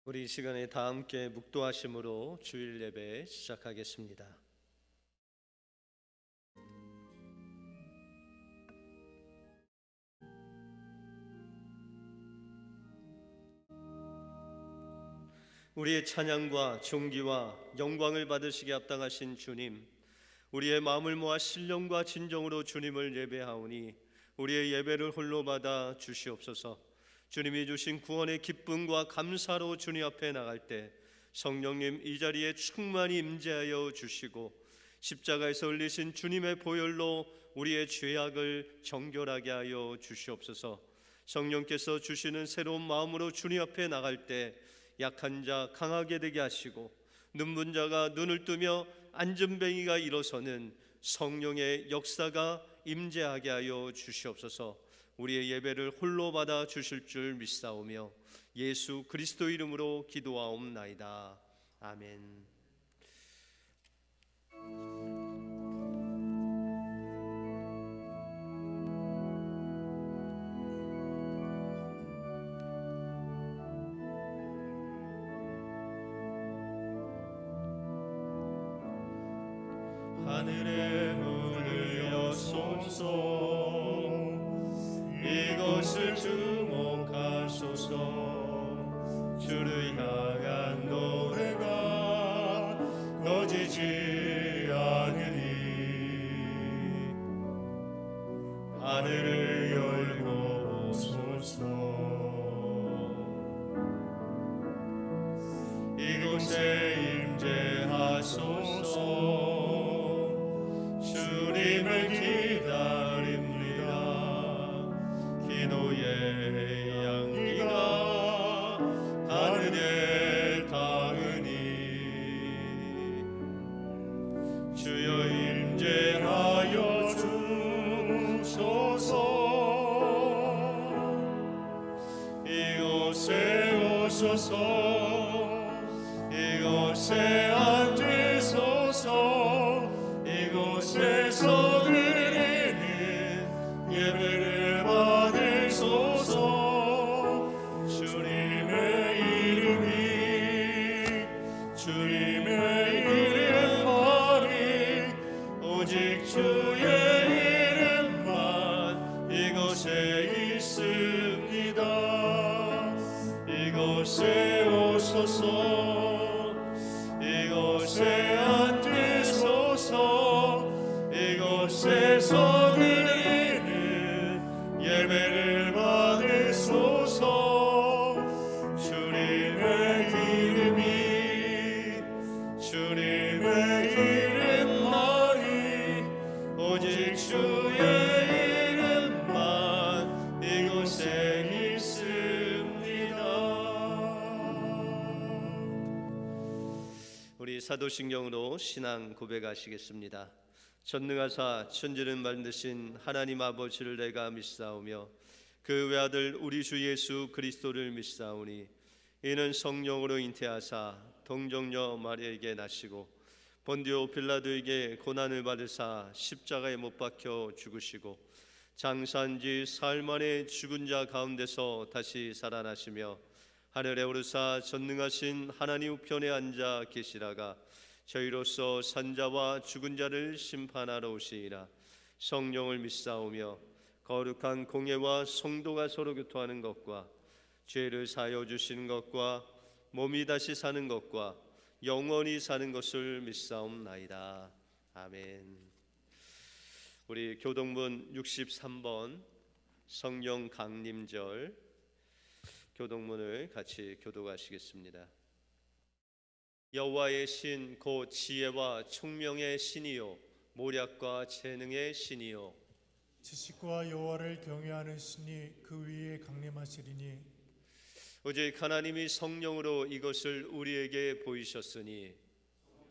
우리 이 시간에 다 함께 묵도하심으로 주일 예배 시작하겠습니다. 우리의 찬양과 존귀와 영광을 받으시기에 합당하신 주님, 우리의 마음을 모아 신령과 진정으로 주님을 예배하오니 우리의 예배를 홀로 받아 주시옵소서. 주님이 주신 구원의 기쁨과 감사로 주님 앞에 나갈 때 성령님 이 자리에 충만히 임재하여 주시고 십자가에서 흘리신 주님의 보혈로 우리의 죄악을 정결하게 하여 주시옵소서. 성령께서 주시는 새로운 마음으로 주님 앞에 나갈 때 약한 자 강하게 되게 하시고 눈먼 자가 눈을 뜨며 안전뱅이가 일어서는 성령의 역사가 임재하게 하여 주시옵소서. 우리의 예배를 홀로 받아 주실 줄 믿사오며 예수 그리스도 이름으로 기도하옵나이다. 아멘. 하늘의 문을 여소서, 이것을 주목하소서. 주를 향한 노래가 꺼지지 않으니 하늘을 열고 보소서. 이곳에 임재하소서. 주님을 기다립니다. 기도의 향기가 하늘에 닿으니 주여 임재하여 주소서. 이곳에 오소서. 이곳에 앉으소서. 이곳에서 드리는 예배를 받으소서. 주님의 이름만이 오직 주의 이름만 이곳에 있습니다. 이곳에 오소서. 이곳에 앉으소서. 이곳에서 드리는 예배를 받으소서. 주님의 이름만이 오직 주의 이름만 이곳에 있습니다. 우리 사도신경으로 신앙 고백하시겠습니다. 전능하사 천지를 만드신 하나님 아버지를 내가 믿사오며 그 외아들 우리 주 예수 그리스도를 믿사오니 이는 성령으로 잉태하사 동정녀 마리아에게 나시고 본디오 빌라도에게 고난을 받으사 십자가에 못 박혀 죽으시고 장사한 지 사흘 만에 죽은 자 가운데서 다시 살아나시며 하늘에 오르사 전능하신 하나님 우편에 앉아 계시다가 저희로서 산자와 죽은 자를 심판하러 오시리라. 성령을 믿사오며 거룩한 공예와 성도가 서로 교통하는 것과 죄를 사하여 주시는 것과 몸이 다시 사는 것과 영원히 사는 것을 믿사옵나이다. 아멘. 우리 교동문 63번 성령 강림절 교동문을 같이 교독하시겠습니다. 여호와의 신 곧 지혜와 총명의 신이요 모략과 재능의 신이요 지식과 여호와를 경외하는 신이 그 위에 강림하시리니 오직 하나님이 성령으로 이것을 우리에게 보이셨으니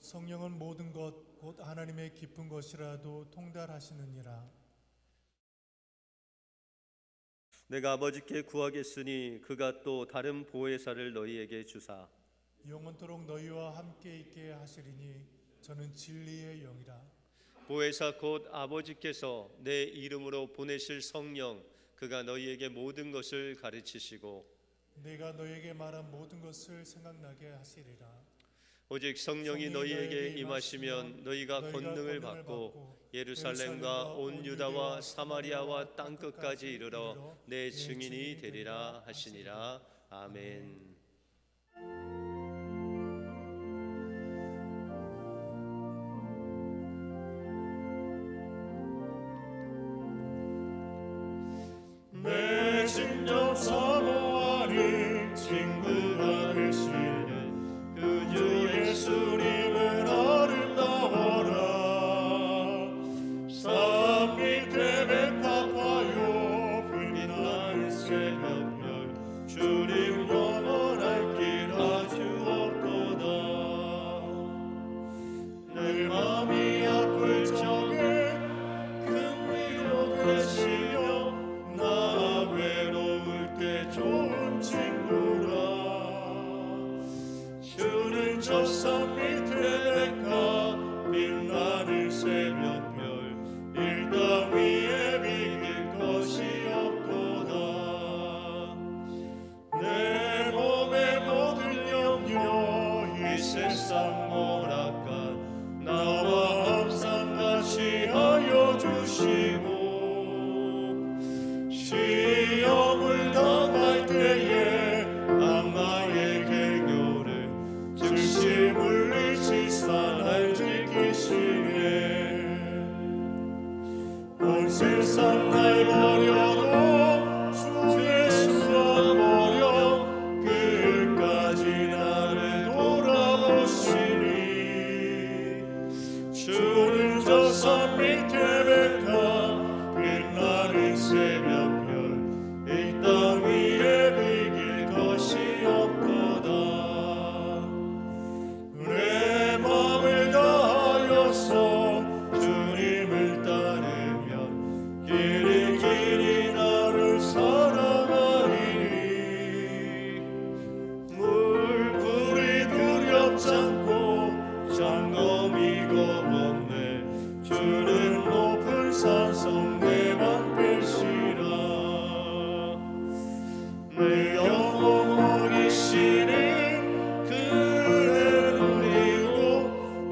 성령은 모든 것 곧 하나님의 깊은 것이라도 통달하시느니라. 내가 아버지께 구하겠으니 그가 또 다른 보혜사를 너희에게 주사 영원토록 너희와 함께 있게 하시리니 저는 진리의 영이라. 보혜사 곧 아버지께서 내 이름으로 보내실 성령 그가 너희에게 모든 것을 가르치시고 내가 너에게 말한 모든 것을 생각나게 하시리라. 오직 성령이 너희에게 임하시면 너희가 권능을 받고 예루살렘과 온 유다와 사마리아와 땅 끝까지 이르러 내 증인이 되리라 하시니라. 아멘. 내 진정 사모하는 친구가 되시는 그 주 예수님은 아름다워라. 산 밑에 백합화요 빛나는 새벽별 주님 영원할 길 아주 없도다. 내 맘이 아플 적에 큰 위로 되시며 나 외로울 때 좋은 친구라. 주는 저 산 밑에 백합 빛나는 새벽별 이 땅 위에 비길 것이 없도다. 내 몸의 모든 염려 이 세상 모락간 나와 항상 같이 하여 주시고 시험을 당할 때에 악마의 개교를 즉시 물리치사 날 지키시네. 온 세상 날 버려도 주 예수만 버려 끝까지 나를 돌아보시니. 주는 저 산 밑에 백합 빛나는 새벽별 이 땅 위에 비길 것이 없도다. 내 맘을 다하여서 주님을 따르면 길이 길이 나를 사랑하리니. 물불이 두렵지 않고 장검이 겁없네. 주는 높은 산성 내 방패시라. 내 영혼 먹이시는 그대 누리고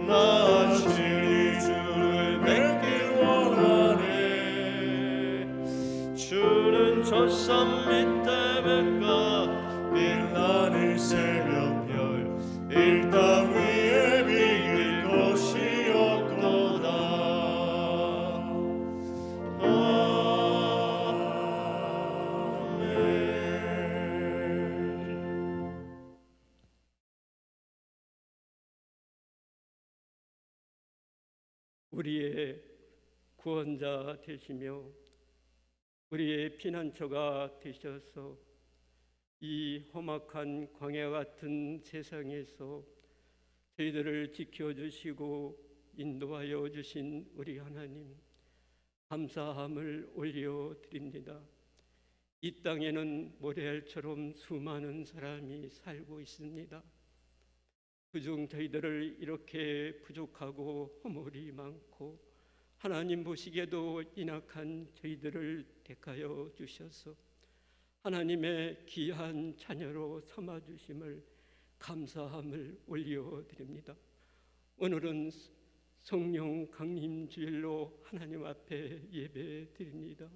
나 친히 주를 뵙길 원하네. 주는 저 산 밑에 백합 빛나는 새벽별 이 땅 위에 비길 것이 없도다. 우리의 구원자 되시며 우리의 피난처가 되셔서 이 험악한 광야 같은 세상에서 저희들을 지켜주시고 인도하여 주신 우리 하나님, 감사함을 올려드립니다. 이 땅에는 모래알처럼 수많은 사람이 살고 있습니다. 그중 저희들을 이렇게 부족하고 허물이 많고 하나님 보시기에도 인악한 저희들을 택하여 주셔서 하나님의 귀한 자녀로 삼아주심을 감사함을 올려드립니다. 오늘은 성령 강림 주일로 하나님 앞에 예배드립니다.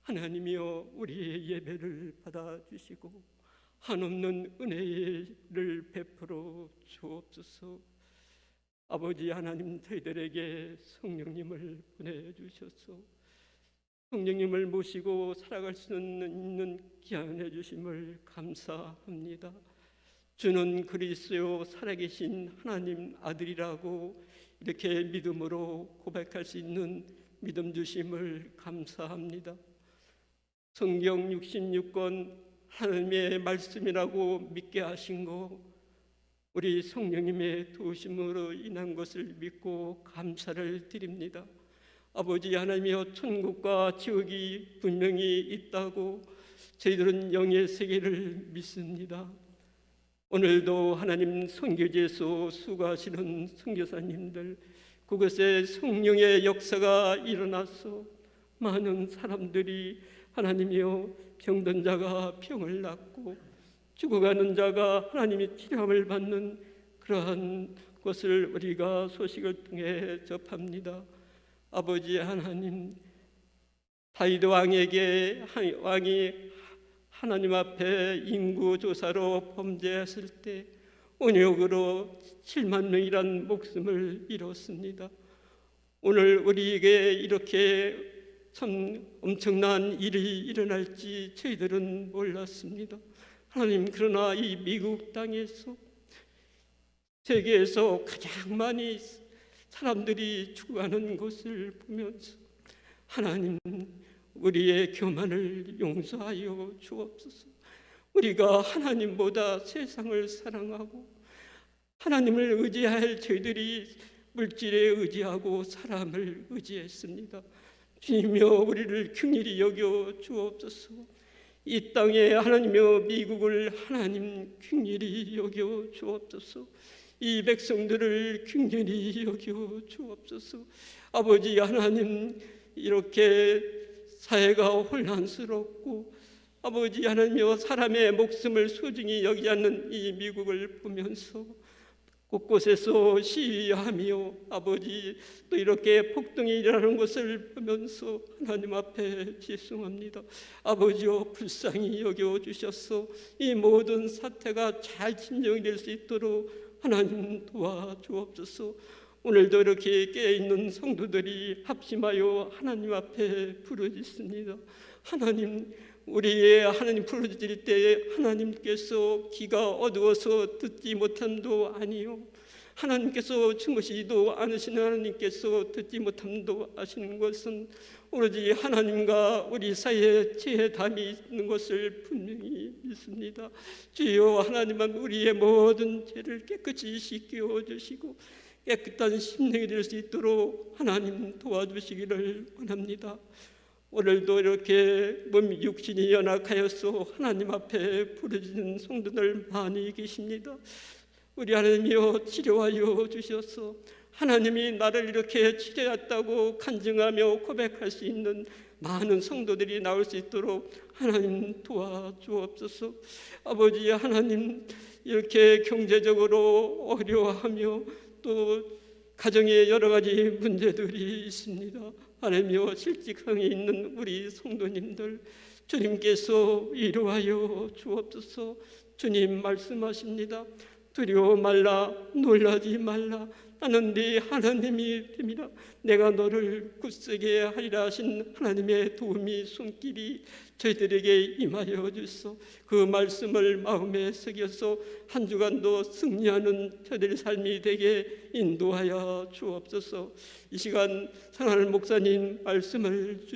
하나님이여 우리의 예배를 받아주시고 한없는 은혜를 베풀어 주옵소서. 아버지 하나님, 저희들에게 성령님을 보내주셔서 성령님을 모시고 살아갈 수 있는 기한해 주심을 감사합니다. 주는 그리스도 살아계신 하나님 아들이라고 이렇게 믿음으로 고백할 수 있는 믿음 주심을 감사합니다. 성경 66권 하나님의 말씀이라고 믿게 하신 거, 우리 성령님의 도우심으로 인한 것을 믿고 감사를 드립니다. 아버지 하나님이여, 천국과 지옥이 분명히 있다고 저희들은 영의 세계를 믿습니다. 오늘도 하나님 선교지에서 수고하시는 선교사님들, 그곳에 성령의 역사가 일어나서 많은 사람들이 하나님이여 병든 자가 병을 낫고 죽어가는 자가 하나님의 치료함을 받는 그러한 것을 우리가 소식을 통해 접합니다. 아버지 하나님, 다윗 왕에게 왕이 하나님 앞에 인구조사로 범죄했을 때 온역으로 7만 명이란 목숨을 잃었습니다. 오늘 우리에게 이렇게 참 엄청난 일이 일어날지 저희들은 몰랐습니다. 하나님, 그러나 이 미국 땅에서 세계에서 가장 많이 사람들이 죽어가는 것을 보면서 하나님, 우리의 교만을 용서하여 주옵소서. 우리가 하나님보다 세상을 사랑하고 하나님을 의지할 저희들이 물질에 의지하고 사람을 의지했습니다. 주님이여, 우리를 긍휼히 여겨 주옵소서. 이 땅에 하나님이여 미국을 하나님 긍휼히 여겨 주옵소서. 이 백성들을 긍휼히 여겨 주옵소서. 아버지 하나님, 이렇게 사회가 혼란스럽고 아버지 하나님이여 사람의 목숨을 소중히 여기지 않는 이 미국을 보면서 곳곳에서 시위하며 아버지 또 이렇게 폭동이 일어나는 것을 보면서 하나님 앞에 죄송합니다. 아버지여, 불쌍히 여겨주셔서 이 모든 사태가 잘 진정될 수 있도록 하나님 도와주옵소서. 오늘도 이렇게 깨어있는 성도들이 합심하여 하나님 앞에 부르짖습니다. 하나님, 우리의 하나님 부르짖을 때 하나님께서 귀가 어두워서 듣지 못함도 아니요, 하나님께서 주무시지도 않으시는 하나님께서 듣지 못함도 아시는 것은 오로지 하나님과 우리 사이에 재담이 있는 것을 분명히 믿습니다. 주여, 하나님만 우리의 모든 죄를 깨끗이 씻겨 주시고 깨끗한 심령이 될 수 있도록 하나님 도와주시기를 원합니다. 오늘도 이렇게 몸 육신이 연약하여서 하나님 앞에 부르짖는 성도들 많이 계십니다. 우리 하나님이여 치료하여 주셔서 하나님이 나를 이렇게 치료했다고 간증하며 고백할 수 있는 많은 성도들이 나올 수 있도록 하나님 도와주옵소서. 아버지 하나님, 이렇게 경제적으로 어려워하며 또 가정에 여러 가지 문제들이 있습니다. 하나님이여 실직형에 있는 우리 성도님들 주님께서 위로하여 주옵소서. 주님 말씀하십니다. 두려워 말라, 놀라지 말라. 나는 네 하나님이 됨이라. 내가 너를 굳세게 하리라 하신 하나님의 도움이 손길이 저희들에게 임하여 주소. 그 말씀을 마음에 새겨서 한 주간도 승리하는 저들의 삶이 되게 인도하여 주옵소서. 이 시간 사랑하는 목사님 말씀을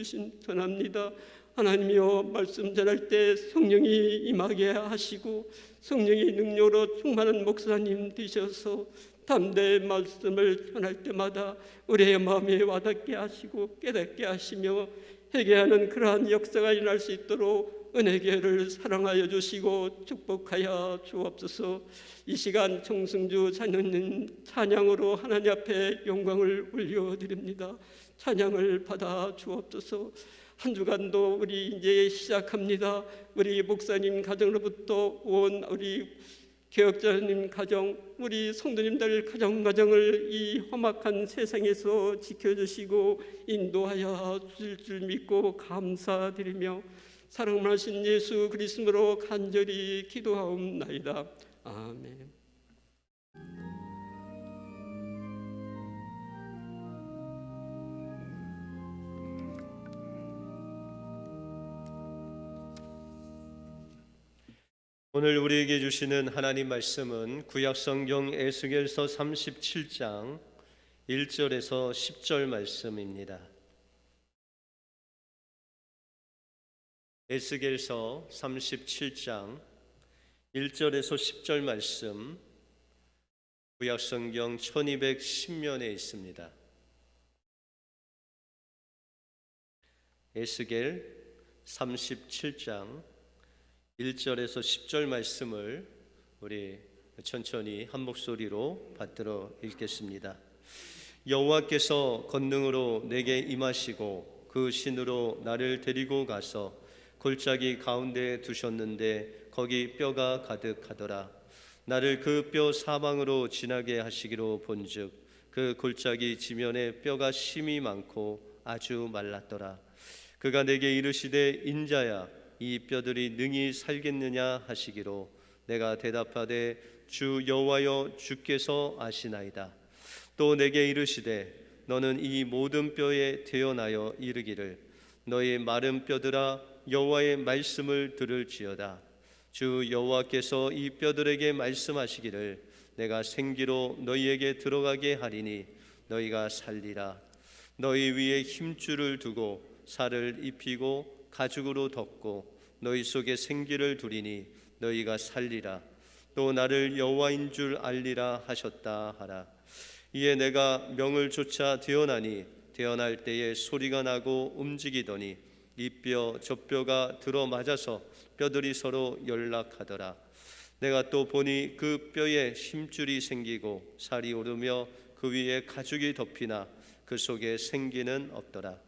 전합니다. 하나님이여, 말씀 전할 때 성령이 임하게 하시고 성령의 능력으로 충만한 목사님 되셔서 담대히 말씀을 전할 때마다 우리의 마음에 와닿게 하시고 깨닫게 하시며 회개하는 그러한 역사가 일어날 수 있도록 은혜교회를 사랑하여 주시고 축복하여 주옵소서. 이 시간 정승주 자녀님 찬양으로 하나님 앞에 영광을 올려드립니다. 찬양을 받아 주옵소서. 한 주간도 우리 이제 시작합니다. 우리 목사님 가정으로부터 온 우리 개혁자님 가정, 우리 성도님들 가정을 이 험악한 세상에서 지켜주시고 인도하여 주실 줄 믿고 감사드리며 사랑하신 예수 그리스도로 간절히 기도하옵나이다. 아멘. 오늘 우리에게 주시는 하나님 말씀은 구약성경 에스겔서 37장 1절에서 10절 말씀입니다. 에스겔서 37장 1절에서 10절 말씀, 구약성경 1210면에 있습니다. 에스겔 37장 1절에서 10절 말씀을 우리 천천히 한 목소리로 받들어 읽겠습니다. 여호와께서 권능으로 내게 임하시고 그 신으로 나를 데리고 가서 골짜기 가운데에 두셨는데 거기 뼈가 가득하더라. 나를 그 뼈 사방으로 지나게 하시기로 본즉 그 골짜기 지면에 뼈가 심이 많고 아주 말랐더라. 그가 내게 이르시되 인자야 이 뼈들이 능히 살겠느냐 하시기로 내가 대답하되 주 여호와여 주께서 아시나이다. 또 내게 이르시되 너는 이 모든 뼈에 대언하여 이르기를 너의 마른 뼈들아 여호와의 말씀을 들을지어다. 주 여호와께서 이 뼈들에게 말씀하시기를 내가 생기로 너희에게 들어가게 하리니 너희가 살리라. 너희 위에 힘줄을 두고 살을 입히고 가죽으로 덮고 너희 속에 생기를 두리니 너희가 살리라. 또 나를 여호와인 줄 알리라 하셨다 하라. 이에 내가 명을 조차 대언하니 대언할 때에 소리가 나고 움직이더니 이 뼈 저 뼈가 들어맞아서 뼈들이 서로 연락하더라. 내가 또 보니 그 뼈에 힘줄이 생기고 살이 오르며 그 위에 가죽이 덮이나 그 속에 생기는 없더라.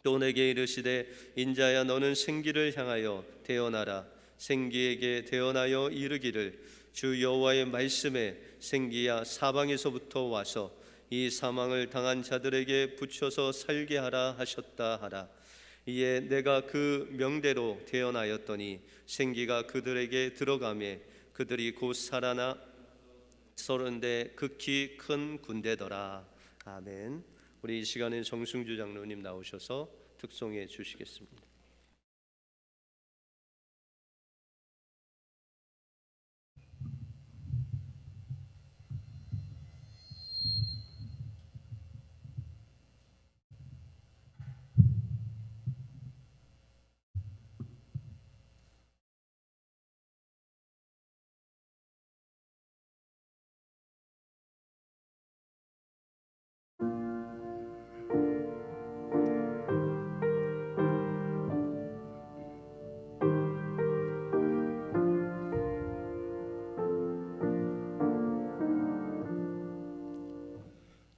또 내게 이르시되 인자야 너는 생기를 향하여 대언하라. 생기에게 대언하여 이르기를 주 여호와의 말씀에 생기야 사방에서부터 와서 이 사망을 당한 자들에게 붙여서 살게 하라 하셨다 하라. 이에 내가 그 명대로 대언하였더니 생기가 그들에게 들어가매 그들이 곧 살아나 서른대 극히 큰 군대더라. 아멘. 우리 이 시간에 정승주 장로님 나오셔서 특송해 주시겠습니다.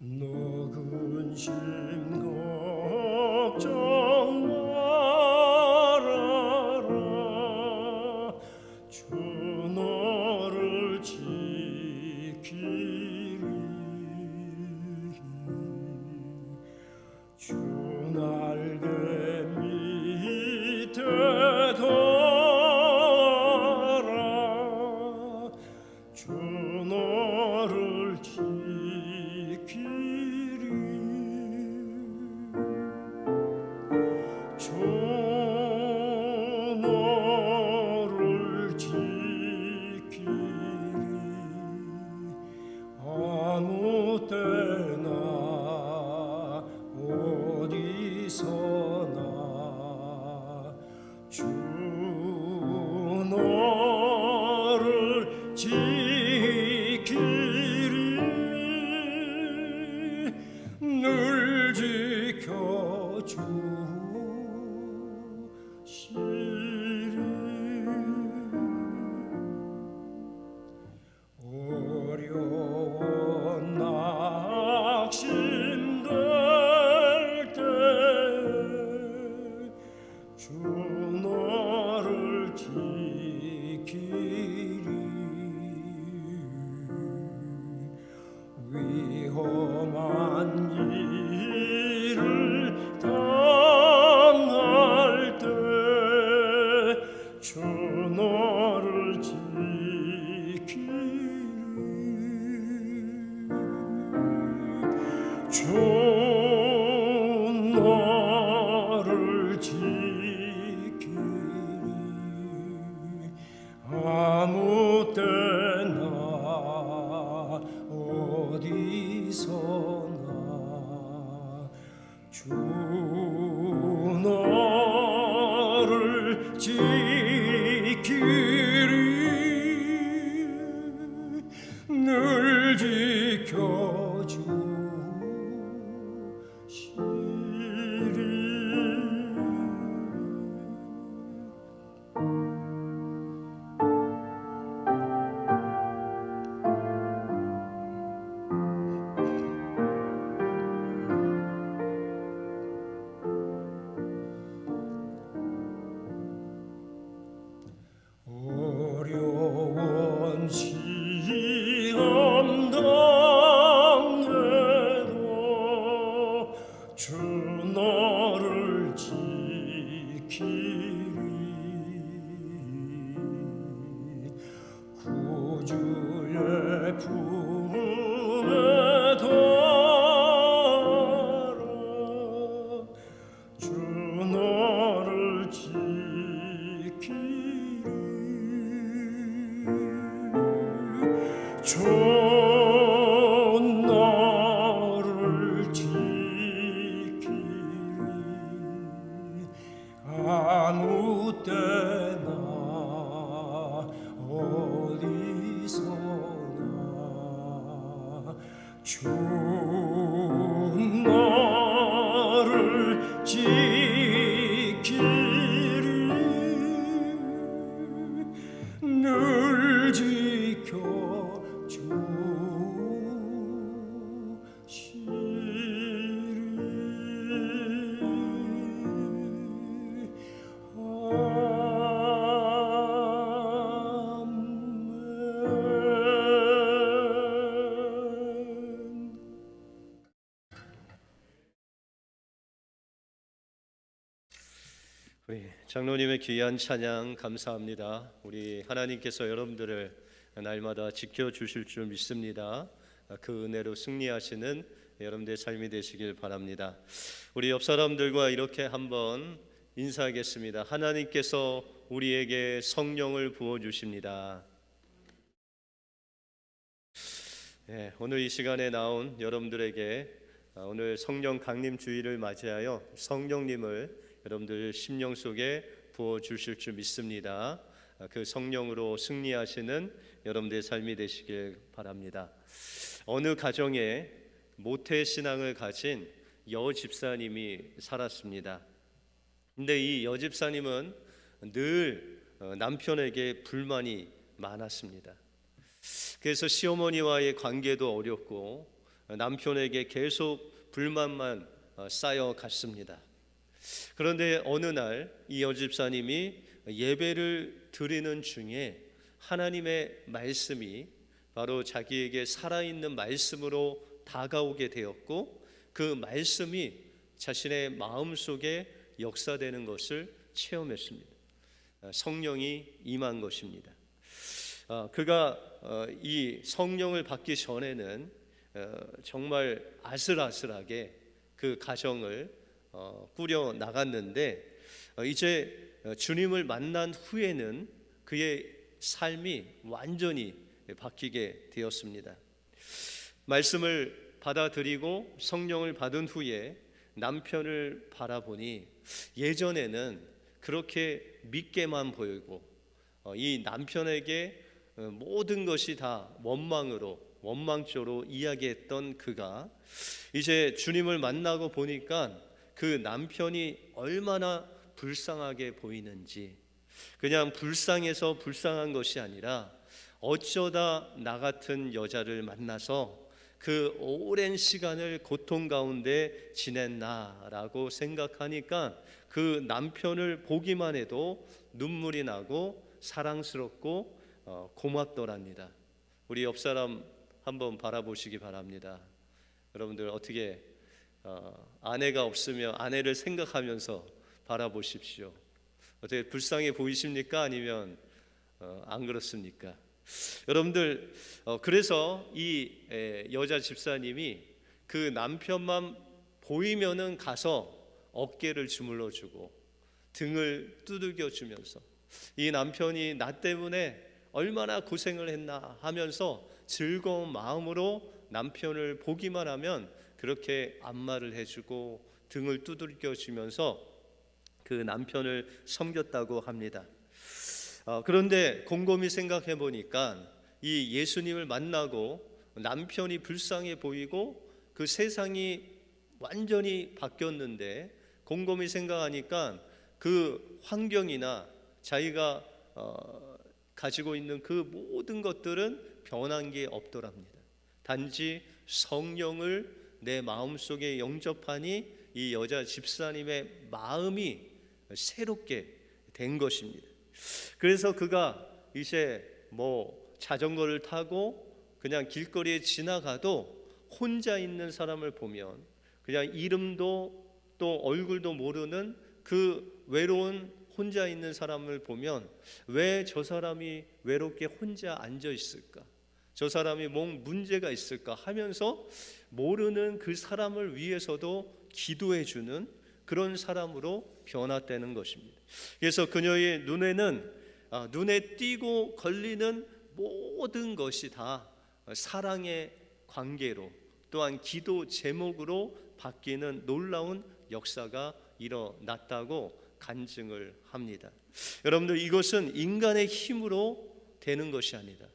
너 근심 걱정 말아라. 주 너를 지키리. 주 날개 밑에 둬라. 주 너를 지키리. 주 너를 지키리. 아무 때나 어디서나 주 너를 지키리. 늘 지켜주시리. 어려운 낙심될 때 주 너를 지키리. 위험한 일을 당할 때 주 너를 지키리. 주 너를 지키리. 아무 때나 어디서나 주 너를 지키리. 늘 지켜주시리. 시험 당해도 주 너를 지키리 구주의 품에 둬라 주 너를 지키리 주 너를 지키리 아무 때나 어디서나 주 너를 지키리 늘 지켜주시리 아멘. 우리 장로님의 귀한 찬양 감사합니다. 우리 하나님께서 여러분들을 날마다 지켜주실 줄 믿습니다. 그 은혜로 승리하시는 여러분들의 삶이 되시길 바랍니다. 우리 옆 사람들과 이렇게 한번 인사하겠습니다. 하나님께서 우리에게 성령을 부어주십니다. 네, 오늘 이 시간에 나온 여러분들에게 오늘 성령 강림 주일을 맞이하여 성령님을 여러분들 심령 속에 부어주실 줄 믿습니다. 그 성령으로 승리하시는 여러분들의 삶이 되시길 바랍니다. 어느 가정에 모태신앙을 가진 여집사님이 살았습니다. 근데 이 여집사님은 늘 남편에게 불만이 많았습니다. 그래서 시어머니와의 관계도 어렵고 남편에게 계속 불만만 쌓여갔습니다. 그런데 어느 날 이 여집사님이 예배를 드리는 중에 하나님의 말씀이 바로 자기에게 살아있는 말씀으로 다가오게 되었고 그 말씀이 자신의 마음속에 역사되는 것을 체험했습니다. 성령이 임한 것입니다. 그가 이 성령을 받기 전에는 정말 아슬아슬하게 그 가정을 꾸려 나갔는데 이제 주님을 만난 후에는 그의 삶이 완전히 바뀌게 되었습니다. 말씀을 받아들이고 성령을 받은 후에 남편을 바라보니 예전에는 그렇게 믿게만 보이고 이 남편에게 모든 것이 다 원망적으로 이야기했던 그가 이제 주님을 만나고 보니까 그 남편이 얼마나 불쌍하게 보이는지, 그냥 불쌍해서 불쌍한 것이 아니라 어쩌다 나 같은 여자를 만나서 그 오랜 시간을 고통 가운데 지냈나라고 생각하니까 그 남편을 보기만 해도 눈물이 나고 사랑스럽고 고맙더랍니다. 우리 옆 사람 한번 바라보시기 바랍니다. 여러분들 어떻게 아내가 없으면 아내를 생각하면서 바라보십시오. 어떻게 불쌍해 보이십니까? 아니면 안 그렇습니까? 여러분들 그래서 이 여자 집사님이 그 남편만 보이면은 가서 어깨를 주물러 주고 등을 두들겨 주면서 이 남편이 나 때문에 얼마나 고생을 했나 하면서 즐거운 마음으로 남편을 보기만 하면 그렇게 안마를 해주고 등을 두들겨 주면서 그 남편을 섬겼다고 합니다. 그런데 곰곰이 생각해 보니까 이 예수님을 만나고 남편이 불쌍해 보이고 그 세상이 완전히 바뀌었는데 곰곰이 생각하니까 그 환경이나 자기가 가지고 있는 그 모든 것들은 변한 게 없더랍니다. 단지 성령을 내 마음속에 영접하니 이 여자 집사님의 마음이 새롭게 된 것입니다. 그래서 그가 이제 자전거를 타고 그냥 길거리에 지나가도 혼자 있는 사람을 보면 그냥 이름도 또 얼굴도 모르는 그 외로운 혼자 있는 사람을 보면 왜 저 사람이 외롭게 혼자 앉아 있을까? 저 사람이 뭔 문제가 있을까 하면서 모르는 그 사람을 위해서도 기도해 주는 그런 사람으로 변화되는 것입니다. 그래서 그녀의 눈에는 눈에 띄고 걸리는 모든 것이 다 사랑의 관계로 또한 기도 제목으로 바뀌는 놀라운 역사가 일어났다고 간증을 합니다. 여러분들, 이것은 인간의 힘으로 되는 것이 아니다.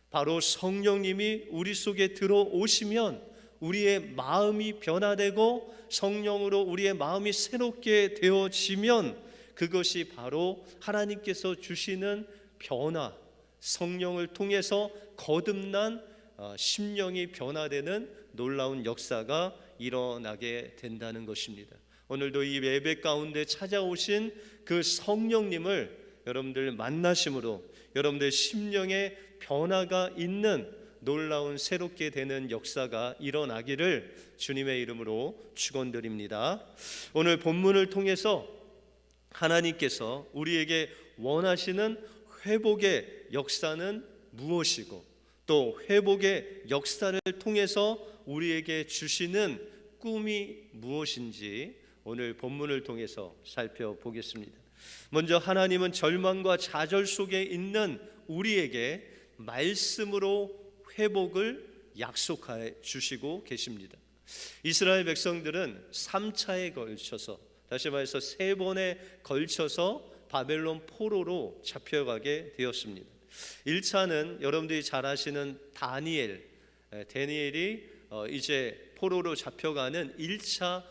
바로 성령님이 우리 속에 들어오시면 우리의 마음이 변화되고 성령으로 우리의 마음이 새롭게 되어지면 그것이 바로 하나님께서 주시는 변화, 성령을 통해서 거듭난 심령이 변화되는 놀라운 역사가 일어나게 된다는 것입니다. 오늘도 이 예배 가운데 찾아오신 그 성령님을 여러분들 만나심으로 여러분들 심령에 변화가 있는 놀라운 새롭게 되는 역사가 일어나기를 주님의 이름으로 축원드립니다. 오늘 본문을 통해서 하나님께서 우리에게 원하시는 회복의 역사는 무엇이고 또 회복의 역사를 통해서 우리에게 주시는 꿈이 무엇인지 오늘 본문을 통해서 살펴보겠습니다. 먼저 하나님은 절망과 좌절 속에 있는 우리에게 말씀으로 회복을 약속해 주시고 계십니다. 이스라엘 백성들은 3차에 걸쳐서, 다시 말해서 3번에 걸쳐서 바벨론 포로로 잡혀가게 되었습니다. 1차는 여러분들이 잘 아시는 다니엘이 이제 포로로 잡혀가는 1차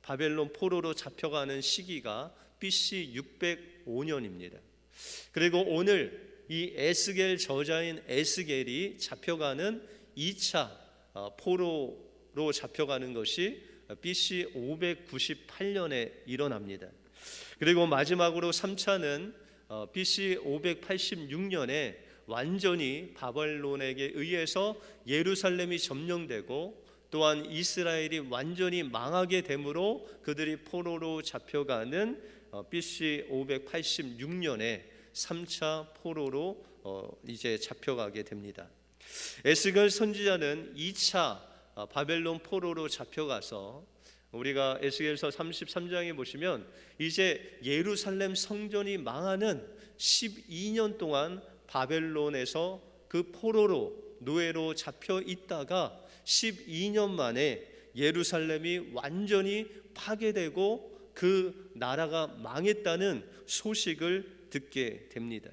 바벨론 포로로 잡혀가는 시기가 BC 605년입니다. 그리고 오늘 이 에스겔 저자인 에스겔이 잡혀가는 2차 포로로 잡혀가는 것이 BC 598년에 일어납니다. 그리고 마지막으로 3차는 BC 586년에 완전히 바벨론에게 의해서 예루살렘이 점령되고 또한 이스라엘이 완전히 망하게 되므로 그들이 포로로 잡혀가는 BC 586년에 3차 포로로 이제 잡혀가게 됩니다. 에스겔 선지자는 2차 바벨론 포로로 잡혀가서 우리가 에스겔서 33장에 보시면 이제 예루살렘 성전이 망하는 12년 동안 바벨론에서 그 포로로 노예로 잡혀 있다가 12년 만에 예루살렘이 완전히 파괴되고 그 나라가 망했다는 소식을 듣게 됩니다.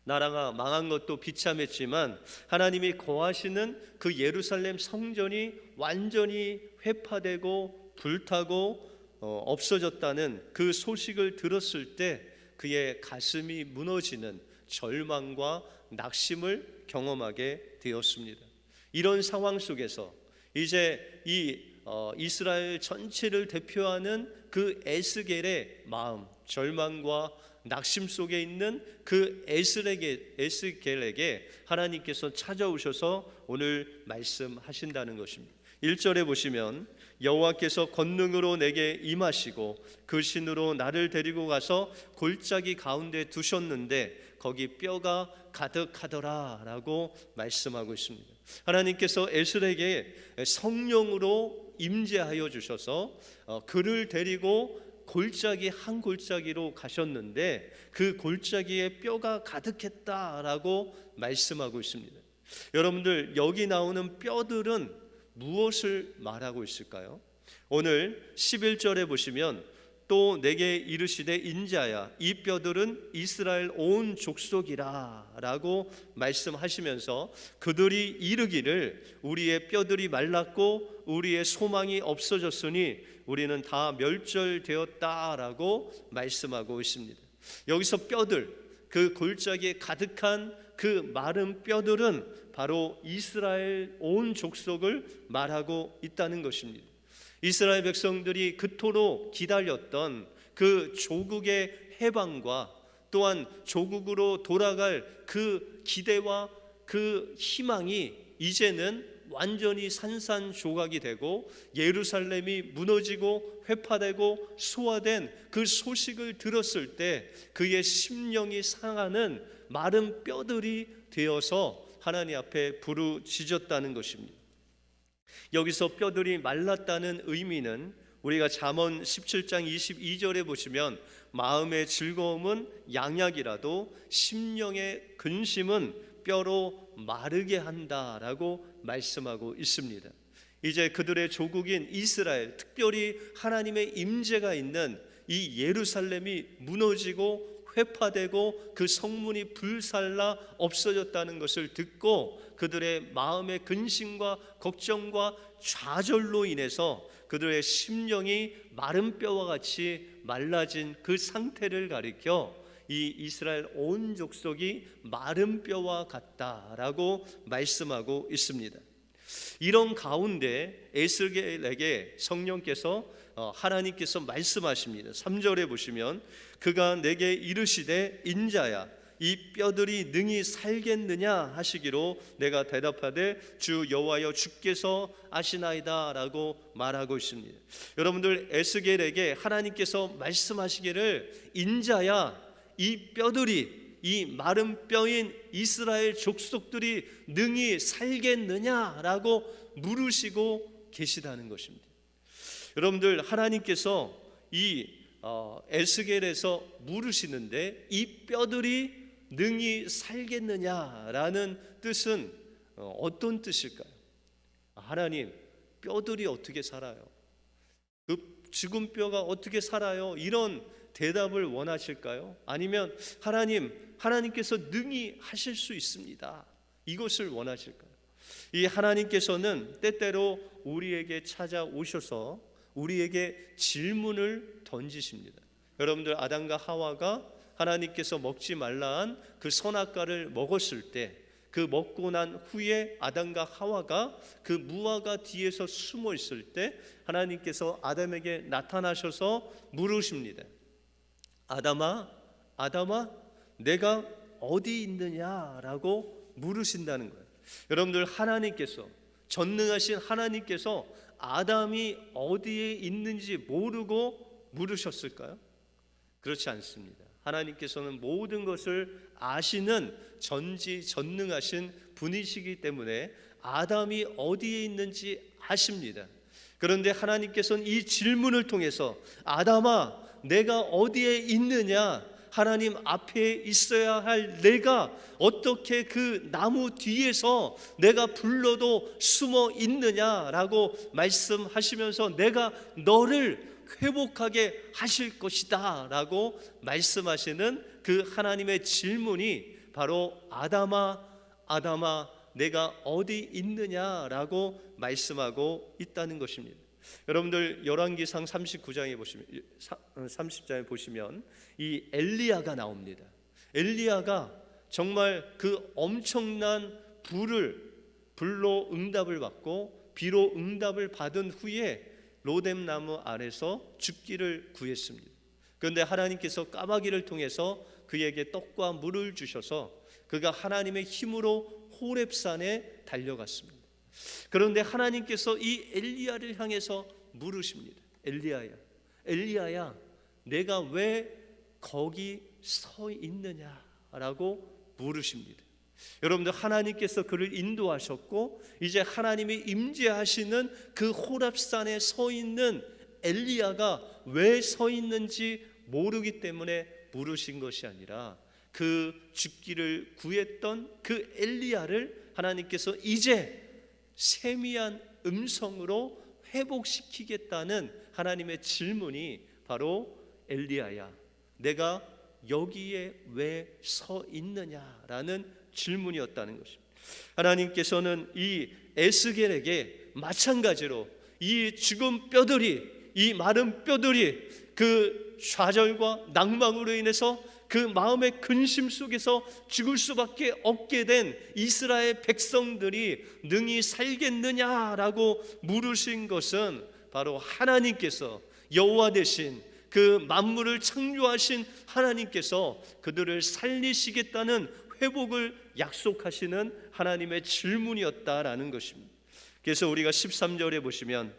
나라가 망한 것도 비참했지만 하나님이 거하시는 그 예루살렘 성전이 완전히 회파되고 불타고 없어졌다는 그 소식을 들었을 때 그의 가슴이 무너지는 절망과 낙심을 경험하게 되었습니다. 이런 상황 속에서 이제 이 이스라엘 전체를 대표하는 그 에스겔의 마음, 절망과 낙심 속에 있는 그 에스겔에게 하나님께서 찾아오셔서 오늘 말씀하신다는 것입니다. 1절에 보시면 여호와께서 권능으로 내게 임하시고 그 신으로 나를 데리고 가서 골짜기 가운데 두셨는데 거기 뼈가 가득하더라 라고 말씀하고 있습니다. 하나님께서 에스겔에게 성령으로 임재하여 주셔서 그를 데리고 골짜기 한 골짜기로 가셨는데 그 골짜기에 뼈가 가득했다라고 말씀하고 있습니다. 여러분들, 여기 나오는 뼈들은 무엇을 말하고 있을까요? 오늘 11절에 보시면 또 내게 이르시되 인자야 이 뼈들은 이스라엘 온 족속이라 라고 말씀하시면서 그들이 이르기를 우리의 뼈들이 말랐고 우리의 소망이 없어졌으니 우리는 다 멸절되었다라고 말씀하고 있습니다. 여기서 뼈들, 그 골짜기에 가득한 그 마른 뼈들은 바로 이스라엘 온 족속을 말하고 있다는 것입니다. 이스라엘 백성들이 그토록 기다렸던 그 조국의 해방과 또한 조국으로 돌아갈 그 기대와 그 희망이 이제는 완전히 산산조각이 되고 예루살렘이 무너지고 회파되고 소화된 그 소식을 들었을 때 그의 심령이 상하는 마른 뼈들이 되어서 하나님 앞에 부르짖었다는 것입니다. 여기서 뼈들이 말랐다는 의미는 우리가 잠언 17장 22절에 보시면 마음의 즐거움은 양약이라도 심령의 근심은 뼈로 마르게 한다라고 말씀하고 있습니다. 이제 그들의 조국인 이스라엘, 특별히 하나님의 임재가 있는 이 예루살렘이 무너지고 회파되고 그 성문이 불살라 없어졌다는 것을 듣고 그들의 마음의 근심과 걱정과 좌절로 인해서 그들의 심령이 마른 뼈와 같이 말라진 그 상태를 가리켜 이 이스라엘 온 족속이 마른 뼈와 같다라고 말씀하고 있습니다. 이런 가운데 에스겔에게 성령께서 하나님께서 말씀하십니다. 3절에 보시면 그가 내게 이르시되 인자야 이 뼈들이 능히 살겠느냐 하시기로 내가 대답하되 주 여호와여 주께서 아시나이다 라고 말하고 있습니다. 여러분들 에스겔에게 하나님께서 말씀하시기를 인자야 이 뼈들이 이 마른 뼈인 이스라엘 족속들이 능히 살겠느냐라고 물으시고 계시다는 것입니다. 여러분들 하나님께서 이 에스겔에서 물으시는데 이 뼈들이 능히 살겠느냐라는 뜻은 어떤 뜻일까요? 하나님, 뼈들이 어떻게 살아요? 그 죽은 뼈가 어떻게 살아요? 이런 대답을 원하실까요? 아니면 하나님께서 능히 하실 수 있습니다, 이것을 원하실까요? 이 하나님께서는 때때로 우리에게 찾아오셔서 우리에게 질문을 던지십니다. 여러분들 아담과 하와가 하나님께서 먹지 말라한 그 선악과를 먹었을 때 그 먹고 난 후에 아담과 하와가 그 무화과 뒤에서 숨어 있을 때 하나님께서 아담에게 나타나셔서 물으십니다. 아담아 내가 어디 있느냐라고 물으신다는 거예요. 여러분들 하나님께서, 전능하신 하나님께서 아담이 어디에 있는지 모르고 물으셨을까요? 그렇지 않습니다. 하나님께서는 모든 것을 아시는 전지전능하신 분이시기 때문에 아담이 어디에 있는지 아십니다. 그런데 하나님께서는 이 질문을 통해서 아담아 내가 어디에 있느냐, 하나님 앞에 있어야 할 내가 어떻게 그 나무 뒤에서 내가 불러도 숨어 있느냐라고 말씀하시면서 내가 너를 회복하게 하실 것이다 라고 말씀하시는 그 하나님의 질문이 바로 아담아 내가 어디 있느냐라고 말씀하고 있다는 것입니다. 여러분들 열왕기상 39장에 보시면 30장에 보시면 이 엘리야가 나옵니다. 엘리야가 정말 그 엄청난 불로 응답을 받고 비로 응답을 받은 후에 로뎀나무 아래서 죽기를 구했습니다. 그런데 하나님께서 까마귀를 통해서 그에게 떡과 물을 주셔서 그가 하나님의 힘으로 호렙산에 달려갔습니다. 그런데 하나님께서 이 엘리야를 향해서 물으십니다. 엘리야야 내가 왜 거기 서 있느냐라고 물으십니다. 여러분들 하나님께서 그를 인도하셨고 이제 하나님이 임재하시는 그 호렙산에 서 있는 엘리야가 왜 서 있는지 모르기 때문에 물으신 것이 아니라 그 죽기를 구했던 그 엘리야를 하나님께서 이제 세미한 음성으로 회복시키겠다는 하나님의 질문이 바로 엘리야야 내가 여기에 왜 서 있느냐라는 질문이었다는 것입니다. 하나님께서는 이 에스겔에게 마찬가지로 이 죽은 뼈들이, 이 마른 뼈들이 그 좌절과 낭망으로 인해서 그 마음의 근심 속에서 죽을 수밖에 없게 된 이스라엘 백성들이 능히 살겠느냐라고 물으신 것은 바로 하나님께서 여호와 되신 그 만물을 창조하신 하나님께서 그들을 살리시겠다는 회복을 약속하시는 하나님의 질문이었다라는 것입니다. 그래서 우리가 13절에 보시면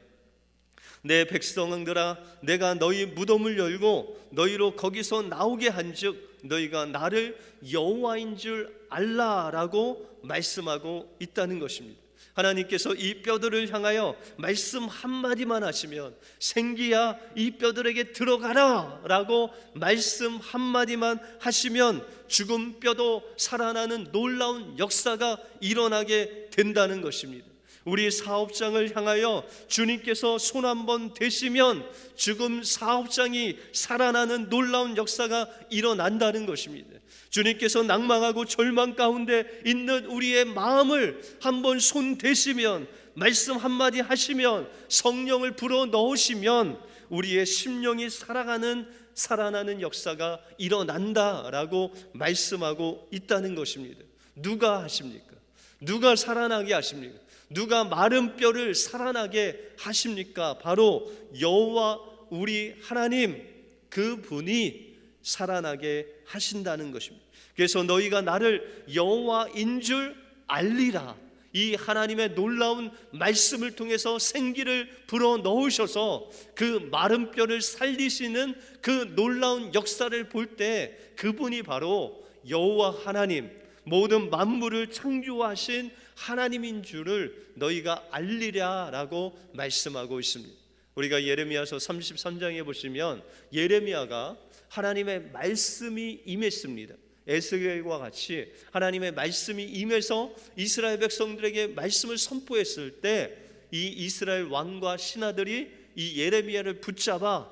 내 백성들아 내가 너희 무덤을 열고 너희로 거기서 나오게 한즉 너희가 나를 여호와인 줄 알라라고 말씀하고 있다는 것입니다. 하나님께서 이 뼈들을 향하여 말씀 한마디만 하시면 생기야 이 뼈들에게 들어가라 라고 말씀 한마디만 하시면 죽은 뼈도 살아나는 놀라운 역사가 일어나게 된다는 것입니다. 우리 사업장을 향하여 주님께서 손 한번 대시면 죽은 사업장이 살아나는 놀라운 역사가 일어난다는 것입니다. 주님께서 낭망하고 절망 가운데 있는 우리의 마음을 한번 손 대시면 말씀 한마디 하시면 성령을 불어 넣으시면 우리의 심령이 살아나는 역사가 일어난다라고 말씀하고 있다는 것입니다. 누가 하십니까? 누가 살아나게 하십니까? 누가 마른 뼈를 살아나게 하십니까? 바로 여호와 우리 하나님 그분이 살아나게 하신다는 것입니다. 그래서 너희가 나를 여호와인 줄 알리라. 이 하나님의 놀라운 말씀을 통해서 생기를 불어 넣으셔서 그 마른 뼈를 살리시는 그 놀라운 역사를 볼 때 그분이 바로 여호와 하나님, 모든 만물을 창조하신 하나님인 줄을 너희가 알리랴라고 말씀하고 있습니다. 우리가 예레미야서 33장에 보시면 예레미야가 하나님의 말씀이 임했습니다. 에스겔과 같이 하나님의 말씀이 임해서 이스라엘 백성들에게 말씀을 선포했을 때 이 이스라엘 왕과 신하들이 이 예레미야를 붙잡아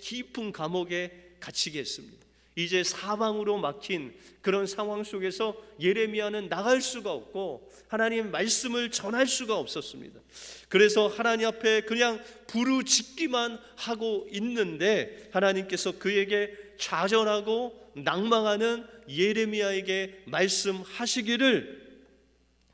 깊은 감옥에 갇히게 했습니다. 이제 사방으로 막힌 그런 상황 속에서 예레미야는 나갈 수가 없고 하나님의 말씀을 전할 수가 없었습니다. 그래서 하나님 앞에 그냥 부르짖기만 하고 있는데 하나님께서 그에게 좌절하고 낭망하는 예레미야에게 말씀하시기를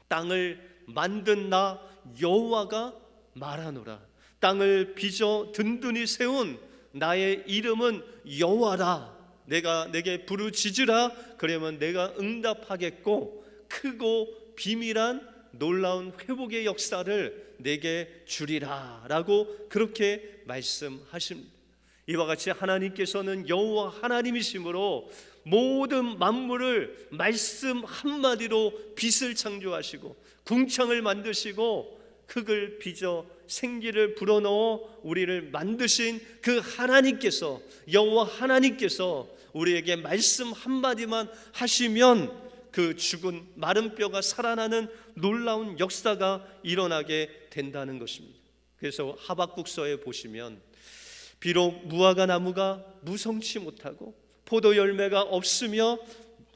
땅을 만든 나 여호와가 말하노라. 땅을 빚어 든든히 세운 나의 이름은 여호와라. 내가 내게 부르짖으라. 그러면 내가 응답하겠고 크고 비밀한 놀라운 회복의 역사를 내게 주리라 라고 그렇게 말씀하십니다. 이와 같이 하나님께서는 여호와 하나님이시므로 모든 만물을 말씀 한마디로 빛을 창조하시고 궁창을 만드시고 흙을 빚어 생기를 불어넣어 우리를 만드신 그 하나님께서 여호와 하나님께서 우리에게 말씀 한마디만 하시면 그 죽은 마른 뼈가 살아나는 놀라운 역사가 일어나게 된다는 것입니다. 그래서 하박국서에 보시면 비록 무화과 나무가 무성치 못하고 포도 열매가 없으며